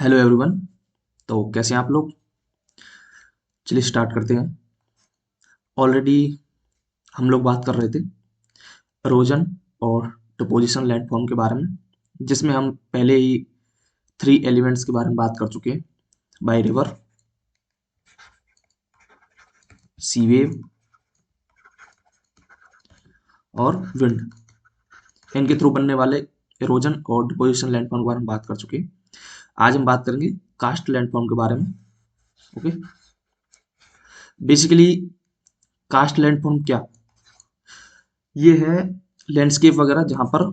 Hello everyone. तो कैसे हैं आप लोग? चलिए स्टार्ट करते हैं। ऑलरेडी हम लोग बात कर रहे थे इरोजन और डिपोजिशन लैंडफॉर्म के बारे में, जिसमें हम पहले ही थ्री एलिमेंट्स के बारे में बात कर चुके हैं। बाय रिवर, सी वेव और विंड, इनके थ्रू बनने वाले इरोजन और डिपोजिशन लैंडफॉर्म के बारे में बात कर चुके हैं। आज हम बात करेंगे कास्ट लैंडफॉर्म के बारे में। ओके, बेसिकली कास्ट लैंडफॉर्म क्या, ये है लैंडस्केप वगैरह जहाँ पर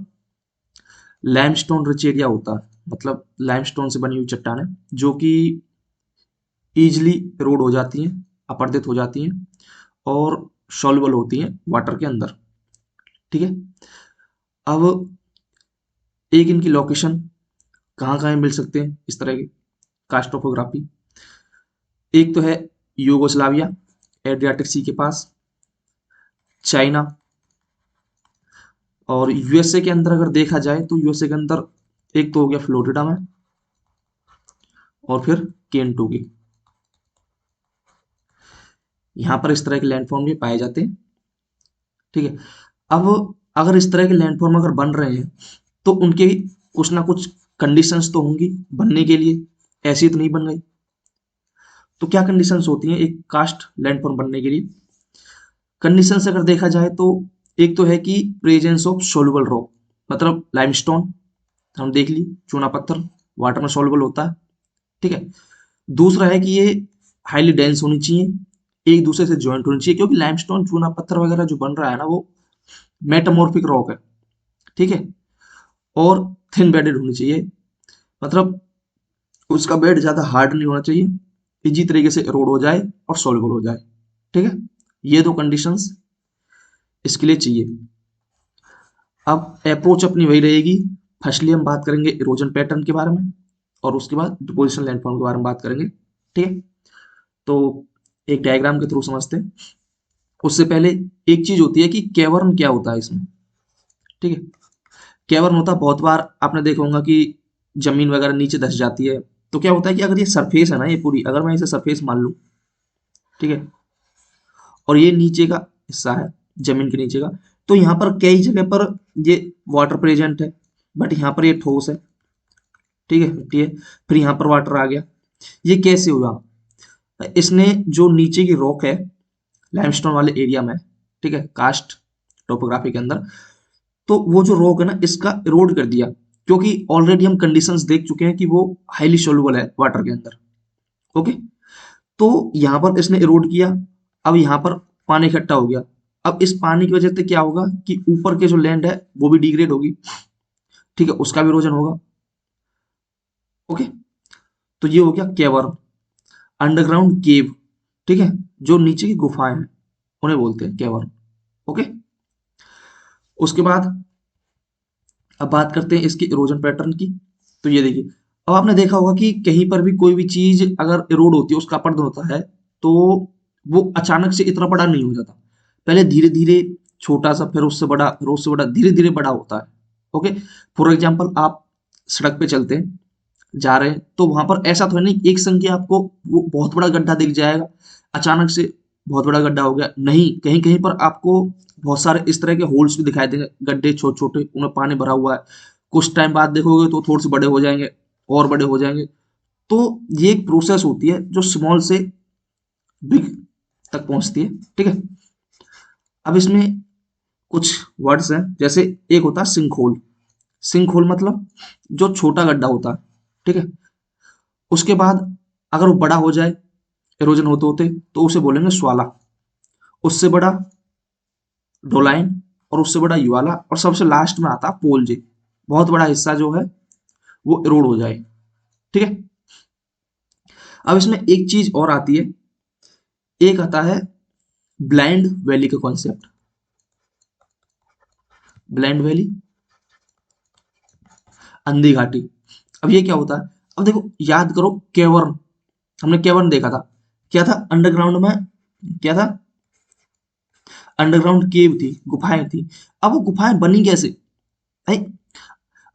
लाइमस्टोन रिच एरिया होता है, मतलब लाइमस्टोन से बनी हुई चट्टानें जो कि ईजिली एरोड हो जाती हैं, अपरदित हो जाती हैं और सॉल्युबल होती हैं वाटर के अंदर। ठीक है, अब एक इनकी लोकेशन कहाँ कहाँ मिल सकते हैं इस तरह की कास्टोफोग्राफी। एक तो है यूगोस्लाविया, एड्रियाटिक सी के पास, चाइना, और यूएसए के अंदर अगर देखा जाए तो यूएसए के अंदर एक तो हो गया फ्लोरिडा में, और फिर केंटुकी। यहाँ पर इस तरह के लैंडफॉर्म भी पाए जाते हैं। ठीक है, अब अगर इस तरह के लैंडफॉर्म अगर बन रहे हैं तो उनके कुछ ना कुछ कंडीशंस तो होंगी बनने के लिए, ऐसी तो नहीं बन गई। तो क्या कंडीशंस होती हैं एक कास्ट लैंडफॉर्म बनने के लिए? कंडीशंस अगर देखा जाए तो एक तो है कि प्रेजेंस ऑफ सोल्युबल रॉक, मतलब लाइमस्टोन हम देख ली, चूना पत्थर वाटर में सोल्युबल होता है। ठीक है, दूसरा है कि ये हाईली डेंस होनी चाहिए, एक दूसरे से ज्वाइंट होनी चाहिए, क्योंकि लाइमस्टोन चूना पत्थर वगैरह जो बन रहा है ना वो मेटामॉर्फिक रॉक है। ठीक है, और थिन बेडेड होनी चाहिए, मतलब उसका बेड ज्यादा हार्ड नहीं होना चाहिए, इजी तरीके से एरोड हो जाए और सॉल्युबल हो जाए। ठीक है, ये दो कंडीशंस इसके लिए चाहिए। अब अप्रोच अपनी वही रहेगी। फर्स्टली हम बात करेंगे इरोजन पैटर्न के बारे में, और उसके बाद डिपोजिशन लैंडफॉर्म के बारे में बात करेंगे। ठीक है, तो एक डायग्राम के थ्रू समझते हैं। उससे पहले एक चीज होती है कि कैवर्न क्या होता है इसमें। ठीक है, कैवर्न होता है, बहुत बार आपने देखा होगा कि जमीन वगैरह नीचे धस जाती है। तो क्या होता है कि अगर ये सरफेस है ना, ये पूरी अगर मैं इसे सरफेस मान लूं, ठीक है, और ये नीचे का हिस्सा है जमीन के नीचे का, तो यहाँ पर कई जगह पर ये वाटर प्रेजेंट है, बट यहाँ पर ये ठोस है। ठीक है, मिट्टी है, फिर यहाँ पर वाटर आ गया। ये कैसे हुआ? इसने जो नीचे की रॉक है लाइमस्टोन वाले एरिया में, ठीक है, कास्ट टोपोग्राफी के अंदर, तो वो जो रॉक है ना इसका इरोड कर दिया, क्योंकि ऑलरेडी हम कंडीशंस देख चुके हैं कि वो हाईली सोल्युबल है वाटर के अंदर। ओके, तो यहाँ पर इसने इरोड किया। अब यहाँ पर पानी इकट्ठा हो गया। अब इस पानी की वजह से क्या होगा कि ऊपर के जो लैंड है वो भी डिग्रेड होगी। ठीक है, उसका भी इरोजन होगा। ओके, तो ये हो गया केवर्न, अंडरग्राउंड केव। ठीक है, जो नीचे की गुफाएं हैं उन्हें बोलते हैं केवर्न। ओके, उसके बाद अब बात करते हैं इसकी इरोजन पैटर्न की। तो ये देखिए, अब आपने देखा होगा कि कहीं पर भी कोई भी चीज अगर इरोड होती है, उसका अपरदन होता है, तो वो अचानक से इतना बड़ा नहीं हो जाता। पहले धीरे धीरे छोटा सा, फिर उससे बड़ा, फिर उससे बड़ा, धीरे धीरे बड़ा होता है। ओके, फॉर एग्जाम्पल आप सड़क पे चलते हैं, जा रहे हैं, तो वहां पर ऐसा तो है नहीं एक संग आपको वो बहुत बड़ा गड्ढा दिख जाएगा, अचानक से बहुत बड़ा गड्ढा हो गया, नहीं, कहीं कहीं पर आपको बहुत सारे इस तरह के होल्स भी दिखाई देंगे, गड्ढे छोटे छोटे, उनमें पानी भरा हुआ है। कुछ टाइम बाद देखोगे तो थोड़े से बड़े हो जाएंगे, और बड़े हो जाएंगे। तो ये एक प्रोसेस होती है जो स्मॉल से बिग तक पहुंचती है। ठीक है, अब इसमें कुछ वर्ड्स हैं, जैसे एक होता है सिंक होल। सिंक होल मतलब जो छोटा गड्ढा होता है। ठीक है, उसके बाद अगर वो बड़ा हो जाए इरोजन होते होते, तो उसे बोलेंगे स्वाला। उससे बड़ा डोलाइन, और उससे बड़ा युवाला, और सबसे लास्ट में आता है पोलजे। बहुत बड़ा हिस्सा जो है वो इरोड हो जाए। ठीक है, अब इसमें एक चीज और आती है, एक आता है ब्लाइंड वैली का कॉन्सेप्ट। ब्लाइंड वैली, अंधी घाटी। अब ये क्या होता है? अब देखो, याद करो केवर्न, हमने केवर्न देखा था, क्या था अंडरग्राउंड में, क्या था, अंडरग्राउंड केव थी, गुफाएं थी। अब वो गुफाएं बनी कैसे? भाई,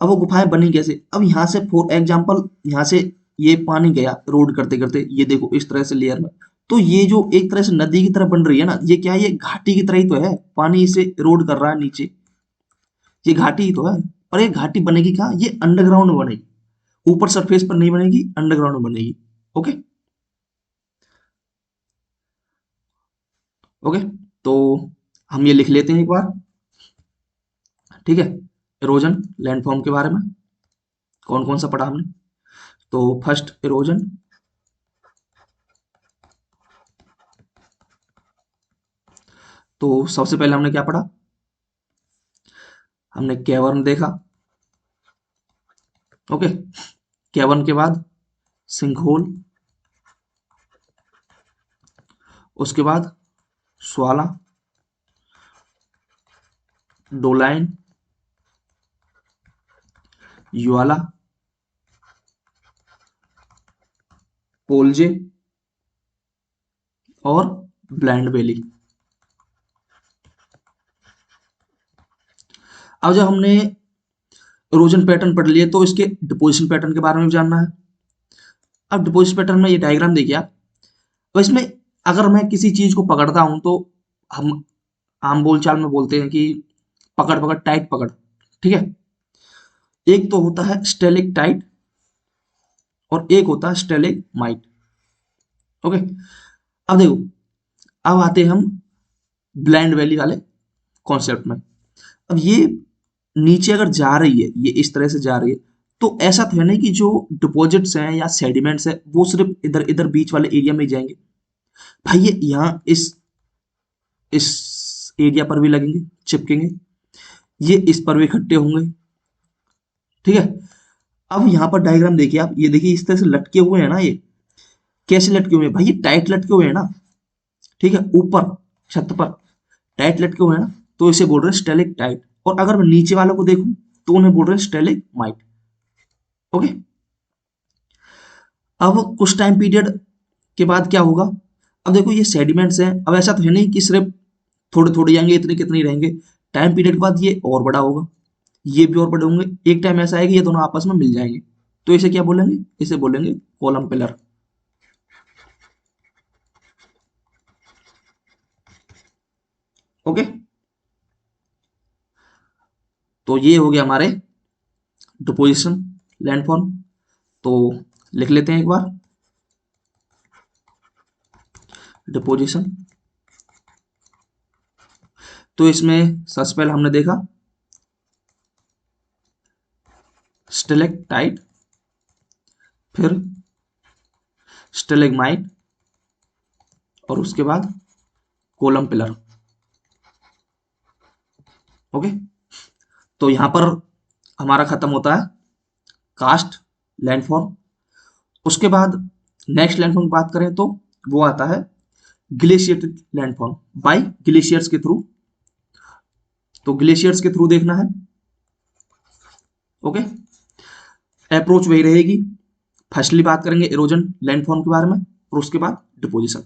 अब वो गुफाएं बनी कैसे? अब यहाँ से फॉर एग्जाम्पल, यहाँ से ये पानी गया रोड करते करते, ये देखो इस तरह से लेयर में, तो ये जो एक तरह से नदी की तरह बन रही है ना, ये क्या है, ये घाटी की तरह ही तो है, पानी इसे रोड कर रहा है नीचे, ये घाटी ही तो है। पर ये घाटी बनेगी कहाँ, ये अंडरग्राउंड में बनेगी, ऊपर सरफेस पर नहीं बनेगी, अंडरग्राउंड में बनेगी। ओके। ओके, तो हम ये लिख लेते हैं एक बार, ठीक है। इरोजन लैंडफॉर्म के बारे में कौन कौन सा पढ़ा हमने, तो फर्स्ट इरोजन, तो सबसे पहले हमने क्या पढ़ा, हमने कैवर्न देखा। ओके, कैवर्न के बाद सिंकहोल, उसके बाद स्वाला, डोलाइन, युआला, पोलजे और ब्लैंड वैली। अब जब हमने इरोजन पैटर्न पढ़ लिए, तो इसके डिपोजिशन पैटर्न के बारे में भी जानना है। अब डिपोजिशन पैटर्न में ये डायग्राम देखिए आप, तो इसमें अगर मैं किसी चीज को पकड़ता हूं, तो हम आम बोलचाल में बोलते हैं कि पकड़ पकड़, टाइट पकड़, ठीक है। एक तो होता है स्टेलिक टाइट और एक होता है स्टेलिक माइट। ओके, अब देखो, अब आते हैं हम ब्लैंड वैली वाले कॉन्सेप्ट में। अब ये नीचे अगर जा रही है, ये इस तरह से जा रही है, तो ऐसा तो है नहीं कि जो डिपॉजिट्स हैं या सेडिमेंट्स हैं वो सिर्फ इधर इधर बीच वाले एरिया में ही जाएंगे। भाई ये यहाँ इस एरिया पर भी लगेंगे, चिपकेंगे, ये इस पर भी इकट्ठे होंगे, ठीक है। अब यहाँ पर डायग्राम देखिए आप, ये देखिए इस तरह से लटके हुए हैं ना, ये कैसे लटके हुए हैं भाई, ये टाइट लटके हुए हैं ना, ठीक है, ऊपर छत पर टाइट लटके हुए हैं ना, तो इसे बोल रहे हैं स्टेलिक टाइट। और अगर मैं नीचे वालों को देखूं, तो उन्हें बोल रहे हैं स्टेलिक माइट। ओके, अब कुछ टाइम पीरियड के बाद क्या होगा, अब देखो ये सेडिमेंट्स हैं, अब ऐसा तो है नहीं कि सिर्फ थोड़े थोड़े आएंगे, इतने कितने ही रहेंगे, टाइम पीरियड के बाद ये और बड़ा होगा, ये भी और बड़े होंगे, एक टाइम ऐसा आएगा ये दोनों आपस में मिल जाएंगे, तो इसे क्या बोलेंगे, इसे बोलेंगे कॉलम पिलर। ओके, तो ये हो गया हमारे डिपोजिशन लैंडफॉर्म, तो लिख लेते हैं एक बार, डिपोजिशन। तो इसमें सबसे पहले हमने देखा स्टेलेक्टाइट, फिर स्टेलेग्माइट और उसके बाद कोलम पिलर। ओके, तो यहां पर हमारा खत्म होता है कास्ट लैंडफॉर्म। उसके बाद नेक्स्ट लैंडफॉर्म की बात करें तो वो आता है ग्लेशियर लैंडफॉर्म बाय ग्लेशियर्स के थ्रू, तो ग्लेशियर्स के थ्रू देखना है। ओके, अप्रोच वही रहेगी, फर्स्टली बात करेंगे इरोजन लैंडफॉर्म के बारे में और उसके बाद डिपोजिशन।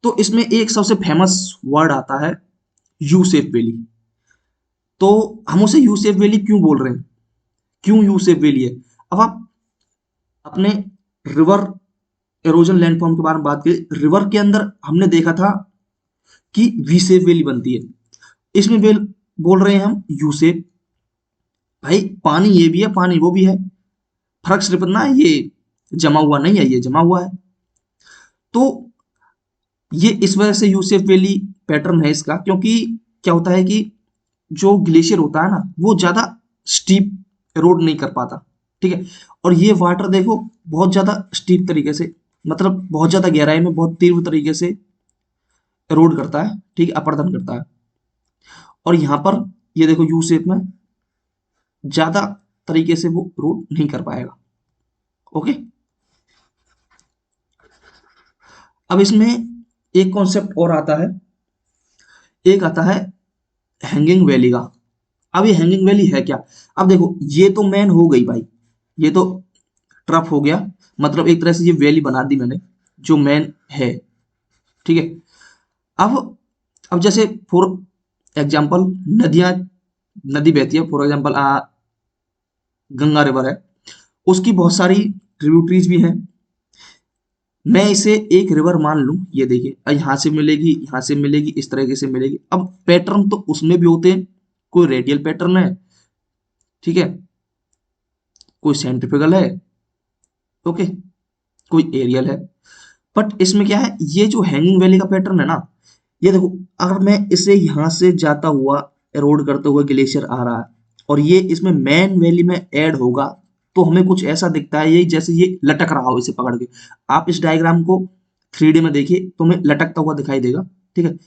तो इसमें एक सबसे फेमस वर्ड आता है यू सेफ वैली। तो हम उसे यू सेफ वैली क्यों बोल रहे हैं, क्यों यू सेफ वैली है। अब आप अपने रिवर एरोजन लैंडफॉर्म के बारे में बात करें, रिवर के अंदर हमने देखा था कि वी सेफ वैली बनती है, इसमें वेल बोल रहे हैं हम यू सेफ। भाई पानी ये भी है, पानी वो भी है, फर्क सिर्फ इतना है, ये जमा हुआ नहीं है, ये जमा हुआ है। तो ये इस वजह से यूसेफ वैली पैटर्न है इसका, क्योंकि क्या होता है कि जो ग्लेशियर होता है ना, वो ज्यादा स्टीप रोड नहीं कर पाता, ठीक है। और ये वाटर देखो बहुत ज्यादा स्टीप तरीके से, मतलब बहुत ज्यादा गहराई में बहुत तीव्र तरीके से रोड करता है, ठीक है, अपर्दन करता है। और यहाँ पर ये देखो यू शेप में ज्यादा तरीके से वो रोड नहीं कर पाएगा। ओके, अब इसमें एक कॉन्सेप्ट और आता है, एक आता है हैंगिंग वैली का। अब ये हैंगिंग वैली है क्या, अब देखो ये तो मैन हो गई भाई, ये तो ट्रफ हो गया, मतलब एक तरह से ये वैली बना दी मैंने जो मैन है, ठीक है। अब अब जैसे फॉर एग्जांपल नदियां, नदी बहती है, फॉर एग्जांपल गंगा रिवर है, उसकी बहुत सारी ट्रिब्यूटरीज भी हैं। मैं इसे एक रिवर मान लूं, ये देखिए यहाँ से मिलेगी, यहाँ से मिलेगी, इस तरीके से मिलेगी। अब पैटर्न तो उसमें भी होते हैं, कोई रेडियल पैटर्न है, ठीक है, कोई सेंट्रिफ्यूगल है, ओके, कोई एरियल है। बट इसमें क्या है, ये जो हैंगिंग वैली का पैटर्न है ना, ये देखो, अगर मैं इसे यहाँ से जाता हुआ एरोड करते हुए ग्लेशियर आ रहा है और ये इसमें मेन वैली में ऐड होगा, तो हमें कुछ ऐसा दिखता है, ये जैसे ये लटक रहा हो इसे पकड़ के। आप इस डायग्राम को 3D में देखिए तो हमें लटकता हुआ दिखाई देगा, ठीक है।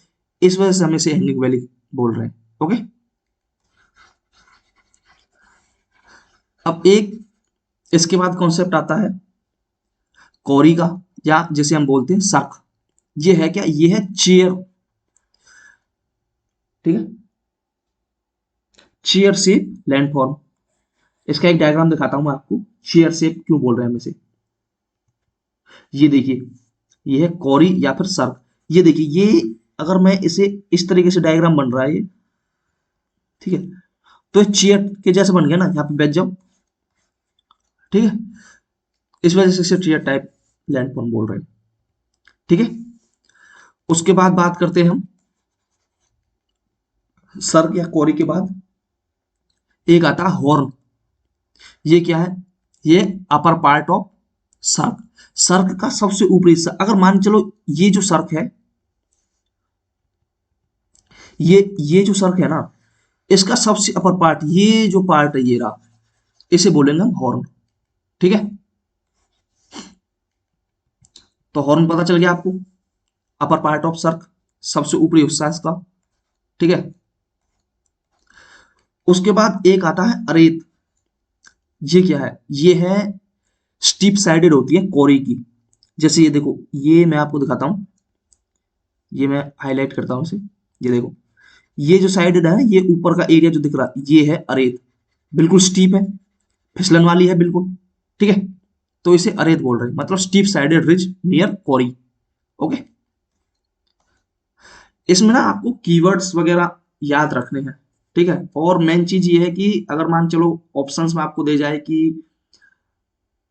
इस वजह से हम इसे हैंगिंग वैली बोल रहे हैं, ओके। अब एक इसके बाद कॉन्सेप्ट आता है कौरी का, या जिसे हम बोलते हैं सर्क। ये है क्या, ये है चेयर, ठीक है, चेयर शेप लैंडफॉर्म। इसका एक डायग्राम दिखाता हूं मैं आपको, चेयर शेप क्यों बोल रहे हैं हम इसे। ये देखिए, ये है कौरी या फिर सर्क। ये देखिए, ये अगर मैं इसे इस तरीके से डायग्राम बन रहा है ये, ठीक है, तो चेयर के जैसे बन गया ना, यहाँ पे बैठ जाओ, ठीक है। इस वजह से इसे चेयर टाइप लैंडफॉर्म बोल रहे हैं, ठीक है। उसके बाद बात करते हैं हम सर्क या कौरी के बाद एक आता है हॉर्न। ये क्या है, ये अपर पार्ट ऑफ सर्क, सर्क का सबसे ऊपरी हिस्सा। अगर मान चलो ये जो सर्क है, ये जो सर्क है ना, इसका सबसे अपर पार्ट, ये जो पार्ट है ये रहा, इसे बोलेंगे हम हॉर्न, ठीक है। तो हॉर्न पता चल गया आपको, अपर पार्ट ऑफ सर्क, सबसे ऊपरी हिस्सा इसका, ठीक है। उसके बाद एक आता है अरेत। ये क्या है, ये है स्टीप साइडेड होती है कोरी की। जैसे ये देखो, ये मैं आपको दिखाता हूं, ये मैं हाईलाइट करता हूं इसे, ये देखो, ये जो साइडेड है, ये ऊपर का एरिया जो दिख रहा है, ये है अरेत, बिल्कुल स्टीप है, फिसलन वाली है बिल्कुल, ठीक है। तो इसे अरेत बोल रहे हैं, मतलब स्टीप साइडेड रिज नियर कोरी, ओके। इसमें ना आपको कीवर्ड्स वगैरह याद रखने हैं, ठीक है। और मेन चीज ये है कि अगर मान चलो ऑप्शंस में आपको दे जाए कि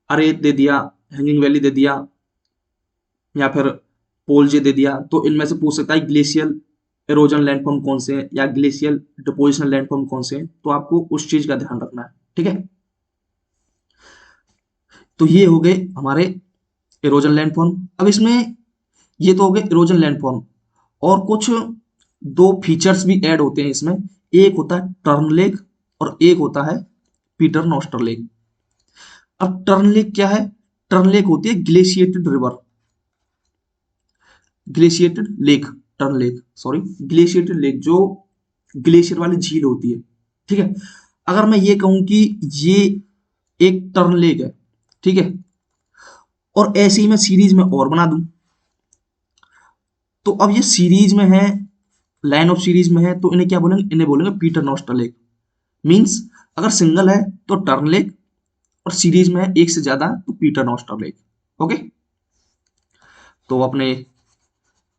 अरेत दे दिया, हैंगिंग वैली दे दिया, या फिर पोलजे दे दिया, तो इनमें से पूछ सकता है ग्लेशियल एरोजन लैंडफॉर्म कौन से हैं या ग्लेशियल डिपोजिशन लैंडफॉर्म कौन से हैं, तो आपको उस चीज का ध्यान रखना है, ठीक है। तो ये हो गए हमारे एरोजन लैंडफॉर्म। अब इसमें ये तो हो गए एरोजन लैंडफॉर्म, और कुछ दो फीचर्स भी ऐड होते हैं इसमें। एक होता है टर्न लेक और एक होता है पीटर नॉस्टर लेक। अब टर्न लेक क्या है, टर्न लेक होती है glaciated river, glaciated lake, turn lake sorry, glaciated lake जो ग्लेशियर वाली झील होती है, ठीक है। अगर मैं ये कहूं कि ये एक टर्न लेक है, ठीक है, और ऐसे ही मैं सीरीज में और बना दूं, तो अब ये सीरीज में है, लाइन ऑफ सीरीज में है, तो इन्हें क्या बोलेंगे, इन्हें बोलेंगे पीटर नॉस्टर लेक। मीन्स अगर सिंगल है तो टर्न लेक, और सीरीज में है एक से ज्यादा तो पीटर नॉस्टर लेक, ओके। तो अपने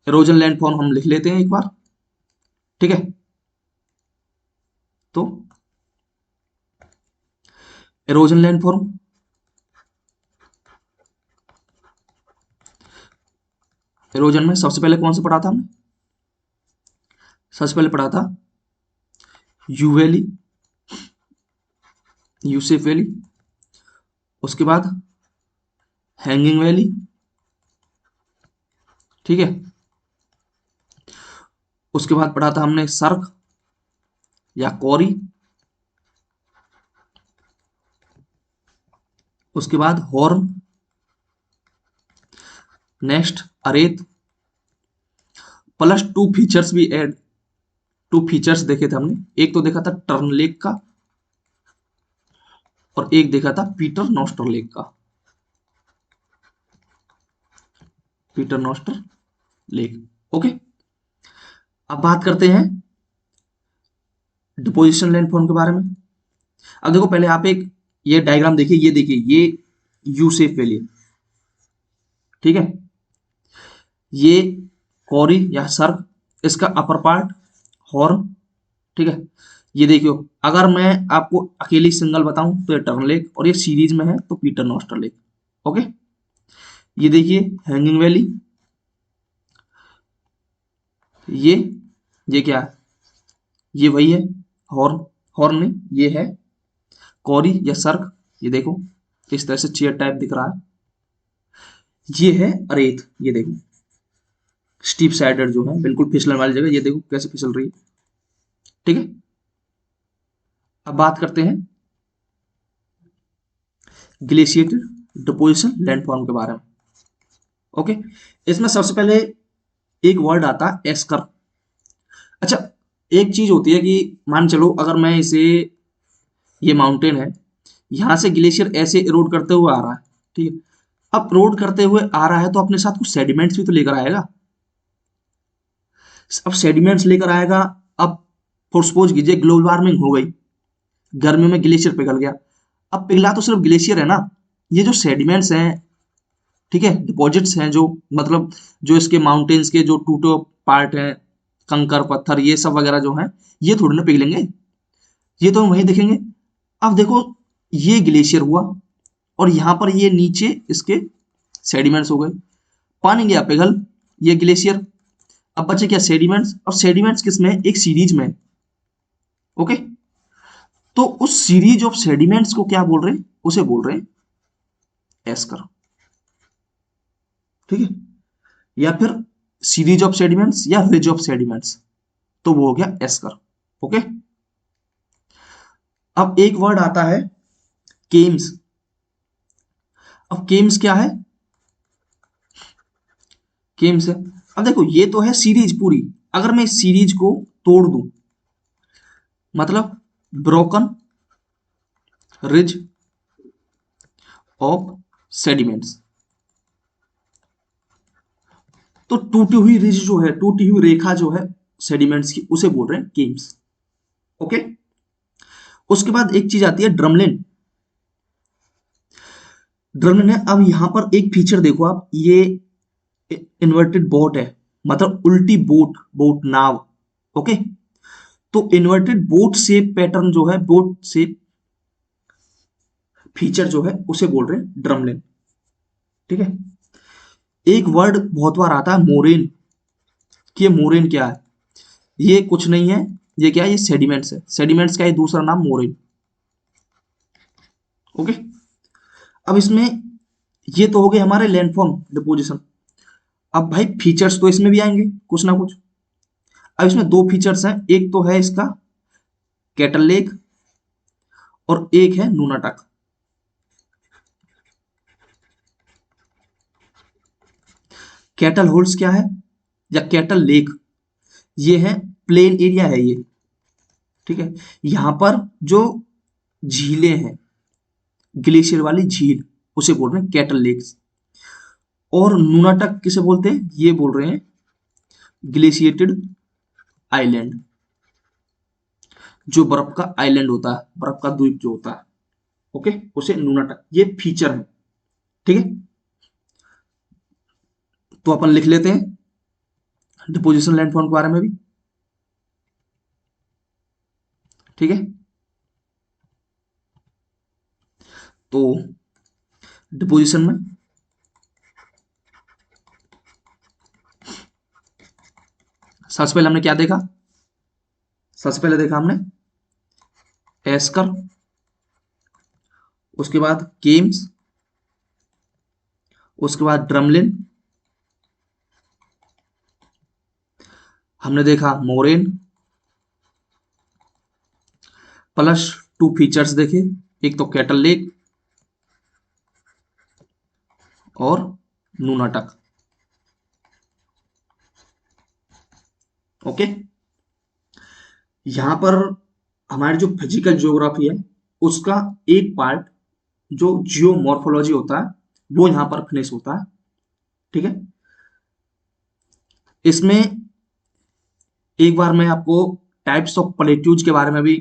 एरोजन लैंडफॉर्म हम लिख लेते हैं एक बार, ठीक है। तो एरोजन लैंडफॉर्म, एरोजन में सबसे पहले कौन सा पढ़ा था हमने, सबसे पहले पढ़ा था यू वैली, यूसेफ वैली, उसके बाद हैंगिंग वैली, ठीक है। उसके बाद पढ़ा था हमने सर्क या कौरी, उसके बाद horn, next arete, plus two features भी ऐड, टू फीचर्स देखे थे हमने, एक तो देखा था टर्न लेक का और एक देखा था पीटर नॉस्टर लेक का, पीटर नॉस्टर लेक, ओके। अब बात करते हैं डिपोजिशन लैंडफॉर्म के बारे में। अब देखो, पहले आप एक ये डायग्राम देखिए, ये देखिए, ये यू शेप वैली, ठीक है, ये कौरी या सर्क, इसका अपर पार्ट हॉर्न, ठीक है। ये देखियो, अगर मैं आपको अकेली सिंगल बताऊं तो ये टर्न लेक, और ये सीरीज में है तो पीटर नॉस्टर लेक, ओके, ये देखिए हैंगिंग वैली, ये ये क्या है, ये वही है, हॉर्न, हॉर्न नहीं, ये है कौरी या सर्क, ये देखो इस तरह से चेयर टाइप दिख रहा है। ये है अरेत, ये देखो स्टीप साइडेड जो है, बिल्कुल फिसलन वाली जगह, ये देखो कैसे फिसल रही है। ठीक है, अब बात करते हैं ग्लेशिएटेड डिपोजिशन लैंडफॉर्म के बारे में। ओके, इसमें सबसे पहले एक वर्ड आता है एस्कर। अच्छा, एक चीज होती है कि मान चलो अगर मैं इसे, ये माउंटेन है, यहां से ग्लेशियर ऐसे इरोड करते हुए आ रहा है, ठीक है, अब इरोड करते हुए आ रहा है तो अपने साथ कुछ सेडिमेंट्स भी तो लेकर आएगा। अब सेडिमेंट्स लेकर आएगा, अब फॉर सपोज कीजिए ग्लोबल वार्मिंग हो गई, गर्मी में ग्लेशियर पिघल गया, अब पिघला तो सिर्फ ग्लेशियर है ना, ये जो सेडिमेंट्स हैं, ठीक है, डिपॉजिट्स हैं जो, मतलब जो इसके माउंटेन्स के जो टूटे पार्ट हैं, कंकर पत्थर ये सब वगैरह जो हैं, ये थोड़ी ना पिघलेंगे, ये तो हम वहीं देखेंगे। अब देखो ये ग्लेशियर हुआ और यहाँ पर ये नीचे इसके सेडिमेंट्स हो गए, पानी गया पिघल, ये ग्लेशियर, अब बचे क्या सेडिमेंट्स, और सेडिमेंट्स किस में, एक सीरीज में। ओके, तो उस सीरीज ऑफ सेडिमेंट्स को क्या बोल रहे हैं, उसे बोल रहे हैं एस्कर। ठीक है, या फिर सीरीज ऑफ सेडिमेंट्स या रिज ऑफ सेडिमेंट्स, तो वो हो गया एस्कर। ओके, अब एक वर्ड आता है केम्स। अब केम्स क्या है, केम्स है, अब देखो ये तो है सीरीज पूरी, अगर मैं इस सीरीज को तोड़ दूं, मतलब ब्रोकन रिज ऑफ सेडिमेंट्स, तो टूटी हुई रिज जो है, टूटी हुई रेखा जो है सेडिमेंट्स की, उसे बोल रहे हैं केम्स। ओके, उसके बाद एक चीज आती है ड्रमलिन। ड्रमलिन है, अब यहां पर एक फीचर देखो आप, ये इन्वर्टेड बोट है, मतलब उल्टी बोट, बोट नाव। ओके, तो इन्वर्टेड बोट शेप पैटर्न जो है, बोट शेप फीचर जो है, उसे बोल रहे हैं ड्रमलिन। ठीक है, एक वर्ड बहुत बार आता है मोरेन, कि ये मोरेन क्या है, ये कुछ नहीं है, ये क्या है, ये सेडिमेंट्स है, सेडिमेंट्स का ये दूसरा नाम मोरेन। ओके, अब इसमें ये तो हो गए हमारे लैंडफॉर्म डिपोजिशन। अब भाई फीचर्स तो इसमें भी आएंगे कुछ ना कुछ। अब इसमें दो फीचर्स हैं, एक तो है इसका कैटल लेक और एक है नूनाटक। कैटल होल्ड्स क्या है, या कैटल लेक, ये है प्लेन एरिया है ये, ठीक है, यहां पर जो झीलें हैं, ग्लेशियर वाली झील, उसे बोल रहे हैं कैटल लेक्स। और नूनाटक किसे बोलते हैं, ये बोल रहे हैं ग्लेशिएटेड आइलैंड, जो बर्फ का आइलैंड होता है, बर्फ का द्वीप जो होता है, ओके, उसे नूनाटक, ये फीचर है। ठीक है, तो अपन लिख लेते हैं डिपोजिशन लैंडफॉर्म के बारे में भी। ठीक है, तो डिपोजिशन में सबसे पहले हमने क्या देखा, सबसे पहले देखा हमने एस्कर, उसके बाद केम्स, उसके बाद ड्रमलिन, हमने देखा मोरेन, प्लस टू फीचर्स देखे, एक तो कैटल लेक और नूनाटक। ओके, यहां पर हमारी जो फिजिकल ज्योग्राफी है, उसका एक पार्ट जो जियोमॉर्फोलॉजी होता है, वो यहां पर फिनिश होता है। ठीक है, इसमें एक बार मैं आपको टाइप्स ऑफ प्लेट्यूज के बारे में भी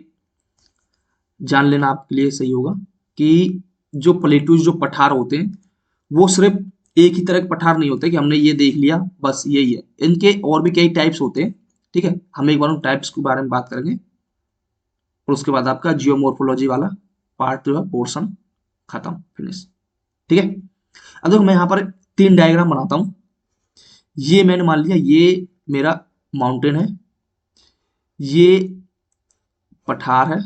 जान लेना आपके लिए सही होगा, कि जो प्लेट्यूज, जो पठार होते हैं, वो सिर्फ एक ही तरह के पठार नहीं होते कि हमने ये देख लिया बस यही है, इनके और भी कई टाइप्स होते हैं। ठीक है, हम एक बार उन टाइप्स के बारे में बात करेंगे, और उसके बाद आपका जियोमॉर्फोलॉजी वाला पार्ट जो है पोर्शन खत्म, फिनिश। ठीक है, अब देखो मैं यहाँ पर 3 डायग्राम बनाता हूँ। ये मैंने मान लिया ये मेरा माउंटेन है, ये पठार है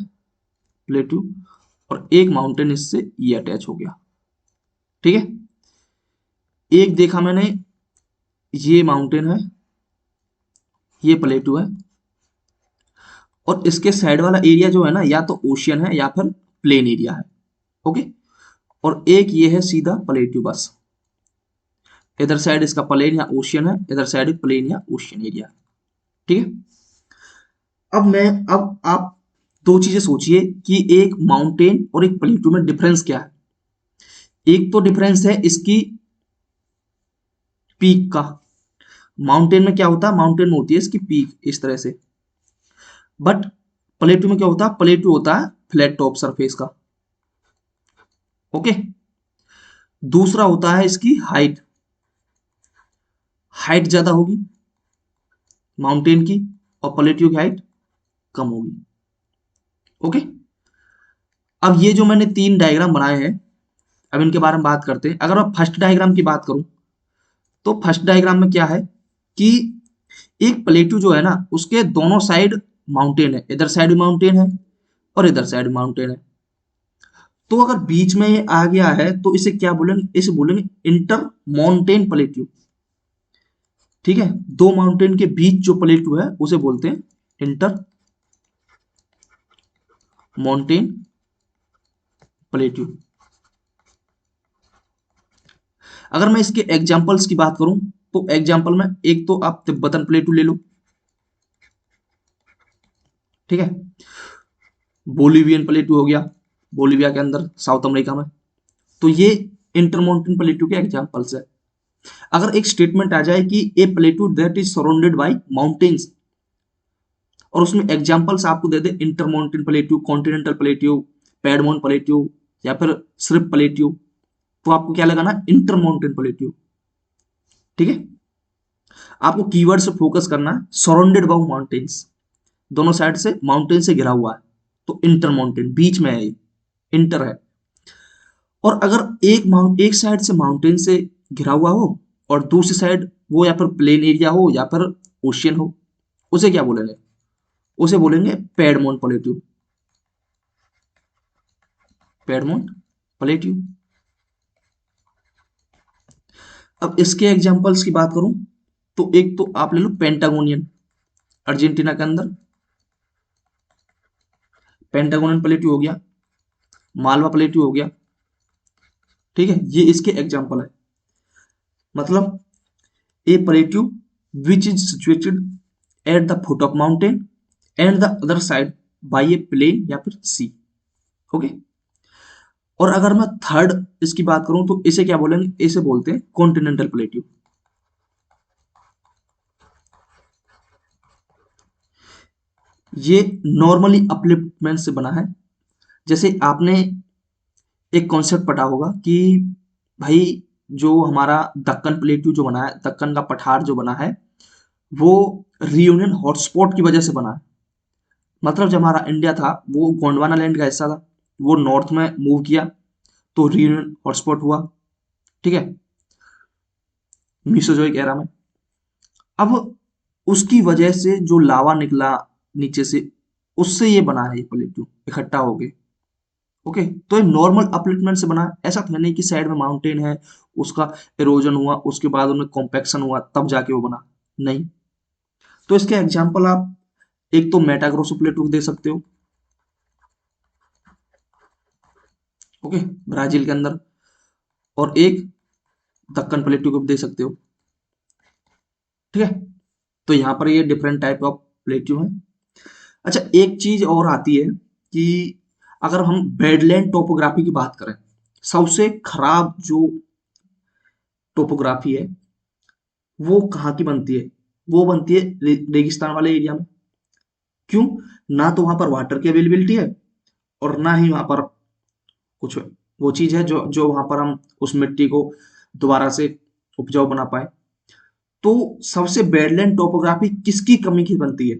प्लेटू, और एक माउंटेन इससे ये अटैच हो गया। ठीक है, एक देखा मैंने ये माउंटेन है, ये प्लेटू है, और इसके साइड वाला एरिया जो है ना या तो ओशियन है या फिर प्लेन एरिया है। ओके, और एक ये है सीधा प्लेटू बस। इधर साइड इसका प्लेन या ओशियन है, इधर साइड प्लेन या ओशियन एरिया। ठीक है, अब आप दो चीजें सोचिए कि एक माउंटेन और एक प्लेटू में डिफरेंस क्या है। एक तो डिफरेंस है इसकी पीक का। माउंटेन में क्या होता है, माउंटेन में होती है इसकी पीक इस तरह से, बट प्लेटू में क्या होता है, प्लेटू होता है फ्लैट टॉप सरफेस का। ओके, दूसरा होता है इसकी हाइट, हाइट ज्यादा होगी माउंटेन की, और प्लेटू की हाइट कम होगी। ओके, अब ये जो मैंने 3 डायग्राम बनाए हैं, अब इनके बारे में बात करते हैं। अगर मैं फर्स्ट डायग्राम की बात करूं तो फर्स्ट डायग्राम में क्या है कि एक प्लेटू जो है ना उसके दोनों साइड माउंटेन है, इधर साइड माउंटेन है और इधर साइड माउंटेन है। तो अगर बीच में ये आ गया है तो इसे क्या बोलेंगे, इसे बोलेंगे इंटर माउंटेन प्लेट्यू। ठीक है, दो माउंटेन के बीच जो प्लेट्यू है उसे बोलते हैं इंटर माउंटेन प्लेट्यू। अगर मैं इसके एग्जांपल्स की बात करूं तो एग्जांपल में एक तो आप तिब्बतन प्लेट्यू ले लो। ठीक है, बोलिवियन प्लेट्यू हो गया, बोलिविया के अंदर साउथ अमेरिका में। तो ये इंटर माउंटेन प्लेट्यू के एग्जांपल्स है। अगर एक स्टेटमेंट आ जाए कि a plateau that is surrounded by mountains, और उसमें एग्जांपल्स आपको दे दे inter mountain plateau, continental plateau, piedmont plateau या फिर स्रिप प्लेट्यू, तो आपको क्या लगाना, इंटर माउंटेन प्लेट्यू। ठीक है, आपको कीवर्ड से फोकस करना है सराउंडेड बाय माउंटेन्स, दोनों साइड से माउंटेन से घिरा हुआ है, तो इंटर माउंटेन बीच में है, ये इंटर है। और अगर एक साइड से माउंटेन से घिरा हुआ हो और दूसरी साइड वो या फिर प्लेन एरिया हो या फिर ओशियन हो, उसे क्या बोलेंगे, उसे बोलेंगे पैडमोन प्लेट्यू, पैडमोन प्लेट्यू। अब इसके एग्जांपल्स की बात करूं तो एक तो आप ले लो पेंटागोनियन, अर्जेंटीना के अंदर पेंटागोनियन प्लेट्यू हो गया, मालवा प्लेट्यू हो गया। ठीक है, ये इसके एग्जांपल है। मतलब a plateau which is situated at the foot of mountain and the other side by a plain या फिर सी। ओके, और अगर मैं थर्ड इसकी बात करूं तो इसे क्या बोलेंगे, इसे बोलते हैं कॉन्टिनेंटल प्लेट्यू। ये नॉर्मली अपलिफ्टमेंट से बना है। जैसे आपने एक कॉन्सेप्ट पढ़ा होगा कि भाई जो हमारा दक्कन प्लेट्यू जो बना है, दक्कन का पठार जो बना है, वो रियूनियन हॉटस्पॉट की वजह से बना है। मतलब जब हमारा इंडिया था वो गोंडवाना लैंड का हिस्सा था, वो नॉर्थ में मूव किया तो रियूनियन हॉटस्पॉट हुआ। ठीक है, मीसोजोइक एरा में। अब उसकी वजह से जो लावा निकला नीचे से, उससे ये बना है, ये प्लेट्यू इकट्ठा हो गए। ओके, तो ये नॉर्मल अपलिफ्टमेंट से बना है। ऐसा तो है नहीं कि साइड में माउंटेन है, उसका इरोजन हुआ, उसके बाद उनमें कॉम्पैक्शन हुआ तब जाके वो बना, नहीं। तो इसके एग्जांपल आप एक तो मेटाग्रोसो प्लेट्यू दे सकते हो, ओके, ब्राजील के अंदर, और एक दक्कन प्लेट्यू को भी दे सकते हो। ठीक है, तो यहाँ पर ये डिफरेंट टाइप ऑफ प्लेट्यू हैं। अच्छा, एक चीज और आती है कि अगर हम बेडलैंड टोपोग्राफी की बात करें, सबसे खराब जो टोपोग्राफी है वो कहाँ की बनती है, वो बनती है रेगिस्तान वाले एरिया में। क्यों, ना तो वहां पर वाटर की अवेलेबिलिटी है और ना ही वहां पर कुछ वो चीज है जो जो वहां पर हम उस मिट्टी को दोबारा से उपजाऊ बना पाए। तो सबसे बेडलैंड टोपोग्राफी किसकी कमी की बनती है,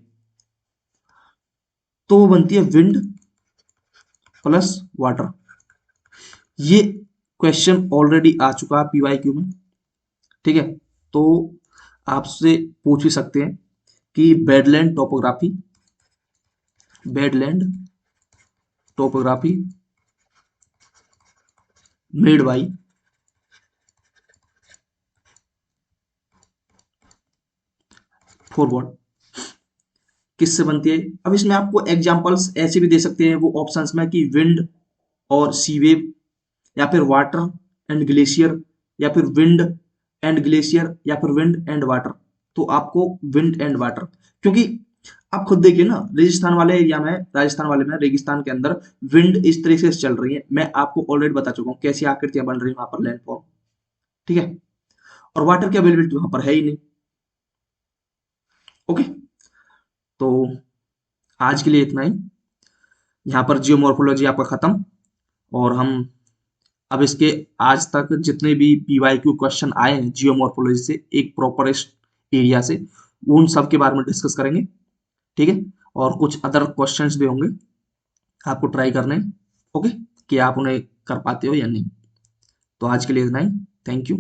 तो वो बनती है विंड प्लस वाटर। ये क्वेश्चन ऑलरेडी आ चुका है पीवाईक्यू में, ठीक है। तो आपसे पूछ भी सकते हैं कि badland topography, badland topography made by for what, किससे बनती है। अब इसमें आपको एग्जांपल्स ऐसे भी दे सकते हैं वो ऑप्शंस में कि विंड और सी वेव, या फिर वाटर एंड ग्लेशियर, या फिर विंड एंड ग्लेशियर, या फिर विंड एंड वाटर। तो आपको विंड एंड वाटर, क्योंकि आप खुद देखिए ना, रेगिस्तान वाले एरिया में, राजस्थान वाले में, रेगिस्तान के अंदर विंड इस तरीके से चल रही है, मैं आपको ऑलरेडी बता चुका हूँ कैसी आकृतियां बन रही है वहां पर लैंडफॉर्म, ठीक है। और वाटर की अवेलेबिलिटी वहां पर है ही नहीं। ओके, तो आज के लिए इतना ही। यहाँ पर जियोमॉर्फोलॉजी आपका खत्म। और हम अब इसके आज तक जितने भी पीवाईक्यू क्वेश्चन आए हैं जियोमॉर्फोलॉजी से एक प्रॉपर एरिया से, उन सब के बारे में डिस्कस करेंगे, ठीक है। और कुछ अदर क्वेश्चंस भी होंगे आपको ट्राई करने हैं, ओके, कि आप उन्हें कर पाते हो या नहीं। तो आज के लिए इतना ही। Thank you.